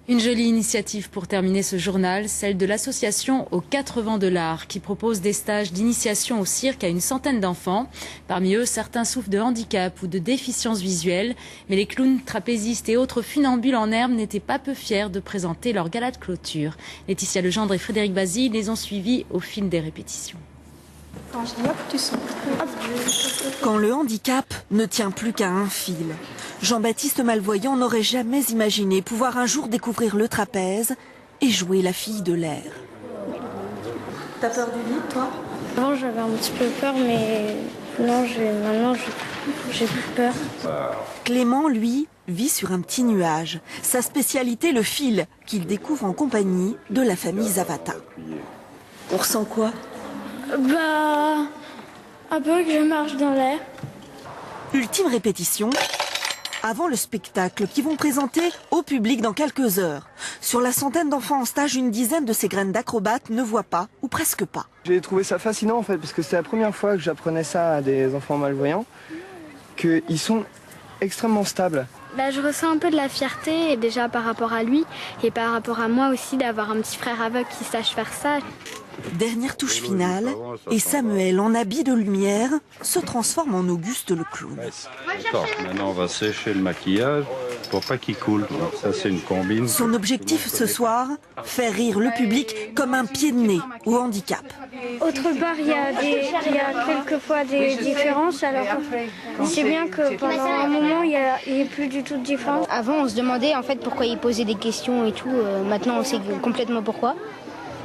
Une jolie initiative pour terminer ce journal, celle de l'association Aux 4 vents de l'art qui propose des stages d'initiation au cirque à une centaine d'enfants. Parmi eux, certains souffrent de handicap ou de déficience visuelle. Mais les clowns, trapézistes et autres funambules en herbe n'étaient pas peu fiers de présenter leur gala de clôture. Laetitia Legendre et Frédéric Basile les ont suivis au fil des répétitions. Quand le handicap ne tient plus qu'à un fil, Jean-Baptiste Malvoyant n'aurait jamais imaginé pouvoir un jour découvrir le trapèze et jouer la fille de l'air. T'as peur du vide, toi? Avant, j'avais un petit peu peur, mais non, maintenant, j'ai plus peur. Clément, lui, vit sur un petit nuage. Sa spécialité, le fil, qu'il découvre en compagnie de la famille Zavata. On ressent quoi? Un peu que je marche dans l'air. Ultime répétition avant le spectacle qu'ils vont présenter au public dans quelques heures. Sur la centaine d'enfants en stage, une dizaine de ces graines d'acrobates ne voient pas ou presque pas. J'ai trouvé ça fascinant en fait, parce que c'était la première fois que j'apprenais ça à des enfants malvoyants, qu'ils sont extrêmement stables. Je ressens un peu de la fierté, et déjà par rapport à lui et par rapport à moi aussi, d'avoir un petit frère aveugle qui sache faire ça. Dernière touche finale, et Samuel, en habit de lumière, se transforme en Auguste le clown. Maintenant, on va sécher le maquillage pour pas qu'il coule. Ça, c'est une combine. Son objectif ce soir, faire rire le public comme un pied de nez au handicap. Autre part, il y a quelquefois des différences, alors c'est bien que pendant un moment, il n'y ait plus du tout de différence. Avant, on se demandait en fait pourquoi ils posaient des questions et tout. Maintenant, on sait complètement pourquoi.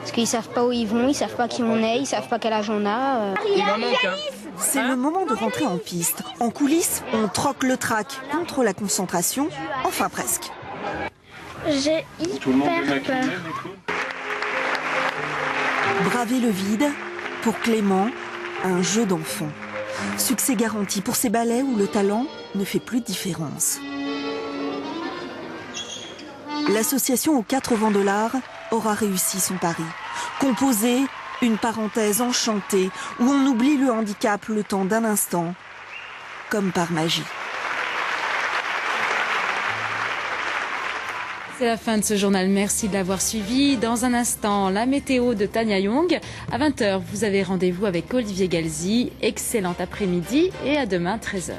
Parce qu'ils savent pas où ils vont, ils savent pas qui on est, ils savent pas quel âge on a. C'est le moment de rentrer en piste. En coulisses, on troque le trac contre la concentration, enfin presque. J'ai hyper peur. Braver le vide, pour Clément, un jeu d'enfant. Succès garanti pour ces ballets où le talent ne fait plus de différence. L'association Aux 4 vents de l'art aura réussi son pari. Composer une parenthèse enchantée où on oublie le handicap le temps d'un instant, comme par magie. C'est la fin de ce journal. Merci de l'avoir suivi. Dans un instant, la météo de Tania Young. À 20h, vous avez rendez-vous avec Olivier Galzi. Excellent après-midi et à demain 13h.